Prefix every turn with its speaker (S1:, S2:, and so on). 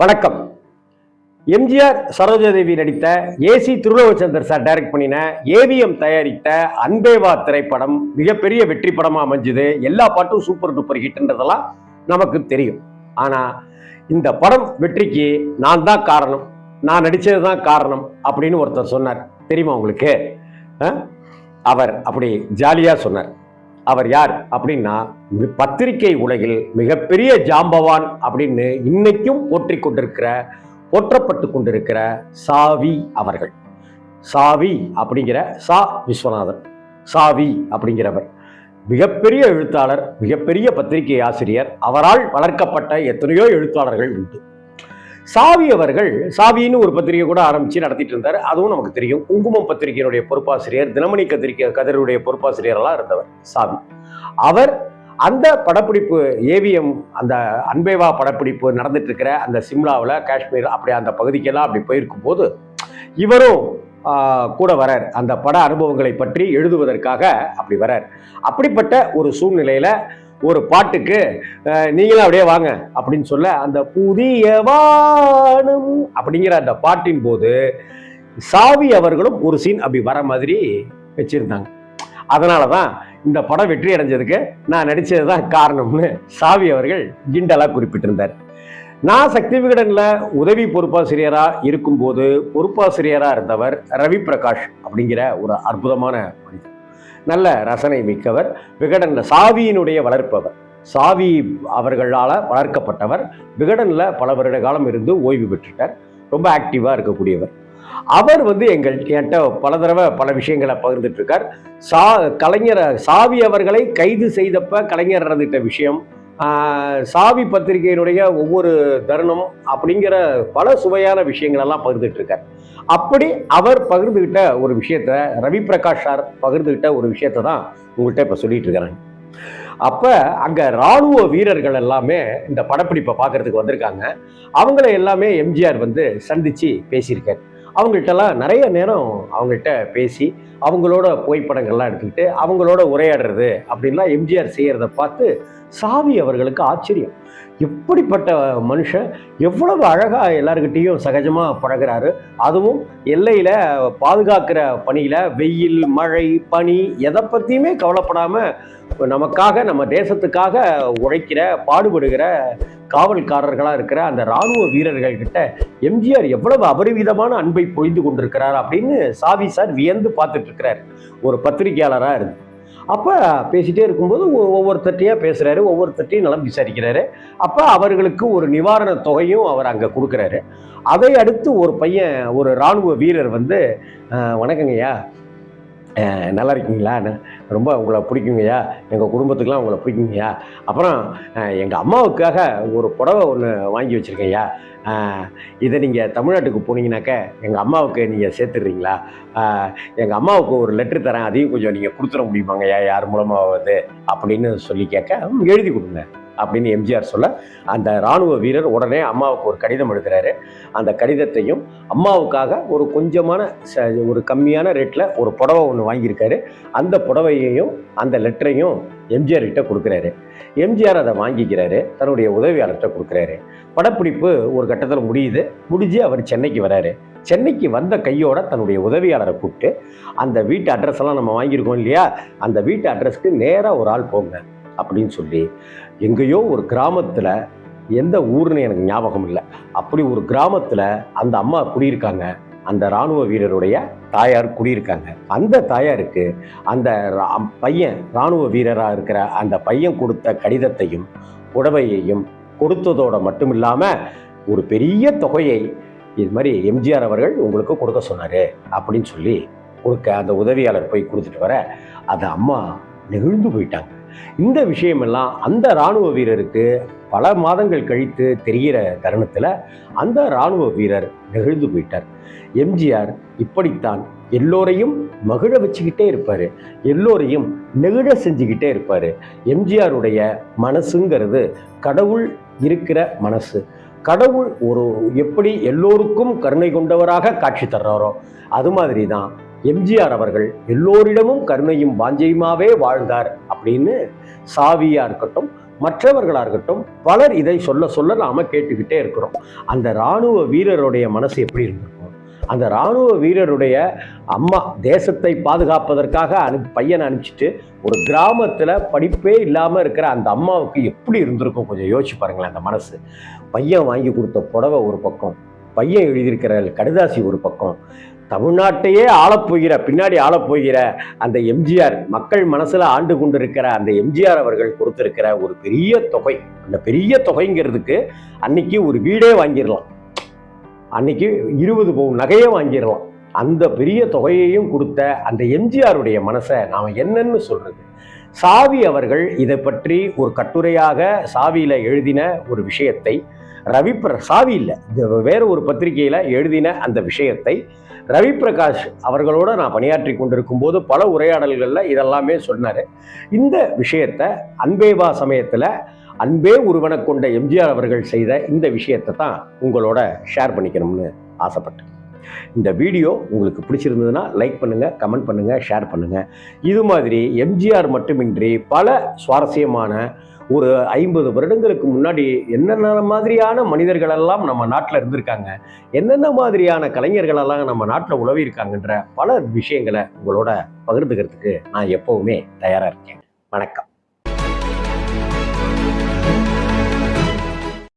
S1: வணக்கம். எம்ஜிஆர் சரோஜாதேவி நடித்த AC Tirulokchandar sir direct பண்ணின ஏவிஎம் தயாரித்த அன்பேவா திரைப்படம் மிகப்பெரிய வெற்றி படமா அமைஞ்சது. எல்லா பாட்டும் சூப்பர் டூப்பர் ஹிட்ன்றதெல்லாம் நமக்கு தெரியும். ஆனா இந்த படம் வெற்றிக்கு நான் தான் காரணம், நான் நடிச்சதுதான் காரணம் அப்படின்னு ஒருத்தர் சொன்னார். தெரியுமா உங்களுக்கு? அவர் அப்படி ஜாலியா சொன்னார். அவர் யார் அப்படின்னா, பத்திரிகை உலகில் மிகப்பெரிய ஜாம்பவான் அப்படின்னு இன்னைக்கும் போற்றப்பட்டு கொண்டிருக்கிற சாவி அவர்கள். சாவி அப்படிங்கிற சா விஸ்வநாதன், சாவி அப்படிங்கிறவர் மிகப்பெரிய எழுத்தாளர், மிகப்பெரிய பத்திரிகை ஆசிரியர். அவரால் வளர்க்கப்பட்ட எத்தனையோ எழுத்தாளர்கள் உண்டு. சாவி அவர்கள் சாவின்னு ஒரு பத்திரிகை கூட ஆரம்பிச்சு நடத்திட்டு இருந்தார். அதுவும் நமக்கு தெரியும். குங்குமம் பத்திரிகையினுடைய பொறுப்பாசிரியர், தினமணி கதிருடைய பொறுப்பாசிரியரெல்லாம் இருந்தவர் சாவி. அவர் அந்த படப்பிடிப்பு ஏவிஎம், அந்த அன்பேவா படப்பிடிப்பு நடந்துட்டு இருக்கிற அந்த சிம்லாவில், காஷ்மீர், அப்படி அந்த பகுதிக்கெல்லாம் அப்படி போயிருக்கும் போது இவரும் கூட வரார். அந்த பட அனுபவங்களை பற்றி எழுதுவதற்காக அப்படி வரார். அப்படிப்பட்ட ஒரு சூழ்நிலையில ஒரு பாட்டுக்கு நீங்களும் அப்படியே வாங்க அப்படின்னு சொல்ல, அந்த புதிய வானம் அப்படிங்கிற அந்த பாட்டின் போது சாவி அவர்களும் ஒரு சீன் அப்படி வர மாதிரி வச்சிருந்தாங்க. அதனாலதான் இந்த படம் வெற்றி அடைஞ்சதுக்கு நான் நடிச்சதுதான் காரணம்னு சாவி அவர்கள் கிண்டலா குறிப்பிட்டிருந்தார். நான் சக்தி விகடன்ல உதவி பொறுப்பாசிரியரா இருக்கும்போது பொறுப்பாசிரியரா இருந்தவர் ரவி பிரகாஷ் அப்படிங்கிற ஒரு அற்புதமான மனிதர். நல்ல ரசனை மிக்கவர், விகடன்ல சாவியினுடைய வளர்ப்பவர், சாவி அவர்களால் வளர்க்கப்பட்டவர். விகடன்ல பல வருட காலம் இருந்து ஓய்வு பெற்றுட்டார். ரொம்ப ஆக்டிவா இருக்கக்கூடியவர். அவர் என்கிட்ட பல தடவை பல விஷயங்களை பகிர்ந்துட்டு இருக்கார். கலைஞர் சாவி அவர்களை கைது செய்தப்ப கலைஞர் நடந்துட்ட விஷயம், சாவி பத்திரிகையினுடைய ஒவ்வொரு தருணம் அப்படிங்கிற பல சுவையான விஷயங்கள் எல்லாம் பகிர்ந்துட்டு இருக்கார். அப்படி அவர் பகிர்ந்துகிட்ட ஒரு விஷயத்த, ரவி பிரகாஷ் சார் பகிர்ந்துகிட்ட ஒரு விஷயத்த தான் உங்கள்கிட்ட இப்ப சொல்லிட்டு இருக்கிறாங்க. அப்ப அங்க ராணுவ வீரர்கள் எல்லாமே இந்த படப்பிடிப்பை பார்க்கறதுக்கு வந்திருக்காங்க. அவங்கள எல்லாமே எம்ஜிஆர் சந்திச்சு பேசியிருக்காரு. அவங்கள்ட்டலாம் நிறைய நேரம் அவங்கள்ட்ட பேசி அவங்களோட புகைப்படங்கள்லாம் எடுத்துக்கிட்டு அவங்களோட உரையாடுறது அப்படின்லாம் எம்ஜிஆர் செய்யறத பார்த்து சாவி அவர்களுக்கு ஆச்சரியம். எப்படிப்பட்ட மனுஷன், எவ்வளவு அழகா எல்லாருக்கிட்டையும் சகஜமா பழகிறாரு. அதுவும் எல்லையில பாதுகாக்கிற பணியில வெயில், மழை, பனி எதை பத்தியுமே கவலைப்படாம நமக்காக, நம்ம தேசத்துக்காக உழைக்கிற, பாடுபடுகிற காவல்காரர்களா இருக்கிற அந்த ராணுவ வீரர்கள் கிட்ட எம்ஜிஆர் எவ்வளவு அபரிவிதமான அன்பை பொழிந்து கொண்டிருக்கிறார் அப்படின்னு சாவி சார் வியந்து பார்த்துட்டு இருக்கிறார் ஒரு பத்திரிகையாளரா இருந்து. அப்ப பேசிட்டே இருக்கும்போது ஒவ்வொருத்தட்டையா பேசுறாரு, ஒவ்வொருத்தட்டையும் நலம் விசாரிக்கிறாரு. அப்ப அவர்களுக்கு ஒரு நிவாரண தொகையும் அவர் அங்க கொடுக்குறாரு. அதை அடுத்து ஒரு பையன், ஒரு ராணுவ வீரர் வணக்கங்கய்யா, நல்லா இருக்கீங்களா, ரொம்ப உங்களை பிடிக்குங்கய்யா, எங்கள் குடும்பத்துக்கெலாம் உங்களை பிடிக்குங்கய்யா, அப்புறம் எங்கள் அம்மாவுக்காக ஒரு புடவை ஒன்று வாங்கி வச்சுருக்கேன்யா, இதை நீங்கள் தமிழ்நாட்டுக்கு போனீங்கன்னாக்க எங்கள் அம்மாவுக்கு நீங்கள் சேர்த்துடுறீங்களா, எங்கள் அம்மாவுக்கு ஒரு லெட்ரு தரேன், அதையும் கொஞ்சம் நீங்கள் கொடுத்துட முடியுமாங்கய்யா, யார் மூலமாவது அப்படின்னு சொல்லி கேட்க, எழுதி கொடுங்க அப்படின்னு எம்ஜிஆர் சொல்ல, அந்த இராணுவ வீரர் உடனே அம்மாவுக்கு ஒரு கடிதம் எழுதுறாரு. அந்த கடிதத்தையும் அம்மாவுக்காக ஒரு கொஞ்சமான ஒரு கம்மியான ரேட்டில் ஒரு புடவை ஒன்று வாங்கியிருக்காரு. அந்த புடவையையும் அந்த லெட்டரையும் எம்ஜிஆர் கிட்ட கொடுக்குறாரு. எம்ஜிஆர் அதை வாங்கிக்கிறாரு, தன்னுடைய உதவியாளர்கிட்ட கொடுக்குறாரு. படப்பிடிப்பு ஒரு கட்டத்தில் முடிஞ்சு அவர் சென்னைக்கு வராரு. சென்னைக்கு வந்த கையோட தன்னுடைய உதவியாளரை கூப்பிட்டு, அந்த வீட்டு அட்ரஸ் எல்லாம் நம்ம வாங்கியிருக்கோம் இல்லையா, அந்த வீட்டு அட்ரஸ்க்கு நேராக ஒரு ஆள் போங்க அப்படின்னு சொல்லி, எங்கேயோ ஒரு கிராமத்தில், எந்த ஊர்னு எனக்கு ஞாபகம் இல்லை, அப்படி ஒரு கிராமத்தில் அந்த அம்மா குடியிருக்காங்க. அந்த இராணுவ வீரருடைய தாயார் குடியிருக்காங்க. அந்த தாயாருக்கு அந்த பையன், இராணுவ வீரராக இருக்கிற அந்த பையன் கொடுத்த கடிதத்தையும் புடவையையும் கொடுத்ததோட மட்டும் இல்லாமல் ஒரு பெரிய தொகையை இது மாதிரி எம்ஜிஆர் அவர்கள் உங்களுக்கு கொடுக்க சொன்னார் அப்படின்னு சொல்லி கொடுக்க, அந்த உதவியாளர் போய் கொடுத்துட்டு வர, அந்த அம்மா நெகிழ்ந்து போயிட்டாங்க. இந்த விஷயமெல்லாம் அந்த இராணுவ வீரருக்கு பல மாதங்கள் கழித்து தெரிகிற தருணத்தில் அந்த இராணுவ வீரர் நெகிழ்ந்து போயிட்டார். எம்ஜிஆர் இப்படித்தான் எல்லோரையும் மகிழ வச்சுக்கிட்டே இருப்பார், எல்லோரையும் நெகிழ செஞ்சுக்கிட்டே இருப்பார். எம்ஜிஆருடைய மனசுங்கிறது கடவுள் இருக்கிற மனசு. கடவுள் எப்படி எல்லோருக்கும் கருணை கொண்டவராக காட்சி தர்றாரோ அது மாதிரி தான் எம்ஜிஆர் அவர்கள் எல்லோரிடமும் கருணையும் வாஞ்சையுமாவே வாழ்ந்தார் அப்படின்னு சாவியா இருக்கட்டும், மற்றவர்களாக இருக்கட்டும், பலர் இதை சொல்ல சொல்ல நாம கேட்டுக்கிட்டே இருக்கிறோம். அந்த இராணுவ வீரருடைய மனசு எப்படி இருந்திருக்கும்? அந்த இராணுவ வீரருடைய அம்மா தேசத்தை பாதுகாப்பதற்காக பையனை அனுப்பிச்சிட்டு ஒரு கிராமத்தில் படிப்பே இல்லாமல் இருக்கிற அந்த அம்மாவுக்கு எப்படி இருந்திருக்கும் கொஞ்சம் யோசிச்சு பாருங்களேன். அந்த மனசு. பையன் வாங்கி கொடுத்த புடவை ஒரு பக்கம், பையன் எழுதியிருக்கிற கடிதாசி ஒரு பக்கம், தமிழ்நாட்டையே பின்னாடி ஆளப்போகிற அந்த எம்ஜிஆர், மக்கள் மனசுல ஆண்டு கொண்டிருக்கிற அந்த எம்ஜிஆர் அவர்கள் கொடுத்திருக்கிற ஒரு பெரிய தொகை. அந்த பெரிய தொகைங்கிறதுக்கு அன்னைக்கு ஒரு வீடே வாங்கிடலாம், அன்னைக்கு 20 பவுன் நகையே வாங்கிடலாம். அந்த பெரிய தொகையையும் கொடுத்த அந்த எம்ஜிஆருடைய மனசை நாம் என்னன்னு சொல்றது? சாவி அவர்கள் இதை பற்றி ஒரு கட்டுரையாக சாவியில எழுதின ஒரு விஷயத்தை சாவி இல்லை, வேற ஒரு பத்திரிகையில எழுதின அந்த விஷயத்தை ரவி பிரகாஷ் அவர்களோட நான் பணியாற்றி கொண்டிருக்கும் போது பல உரையாடல்களில் இதெல்லாமே சொன்னார். இந்த விஷயத்தை அன்பேவா சமயத்தில் அன்பே உருவன கொண்ட எம்ஜிஆர் அவர்கள் செய்த இந்த விஷயத்தை தான் உங்களோட ஷேர் பண்ணிக்கணும்னு ஆசைப்பட்டேன். இந்த வீடியோ உங்களுக்கு பிடிச்சிருந்ததுன்னா லைக் பண்ணுங்கள், கமெண்ட் பண்ணுங்கள், ஷேர் பண்ணுங்கள். இது மாதிரி எம்ஜிஆர் மட்டுமின்றி பல சுவாரஸ்யமான ஒரு 50 வருடங்களுக்கு முன்னாடி என்னென்ன மாதிரியான மனிதர்களெல்லாம் நம்ம நாட்டில் இருந்திருக்காங்க, என்னென்ன மாதிரியான கலைஞர்களெல்லாம் நம்ம நாட்டில் உலவி இருக்காங்கன்ற பல விஷயங்களை உங்களோட பகிர்ந்துக்கிறதுக்கு நான் எப்பவுமே தயாராக இருக்கேன். வணக்கம்.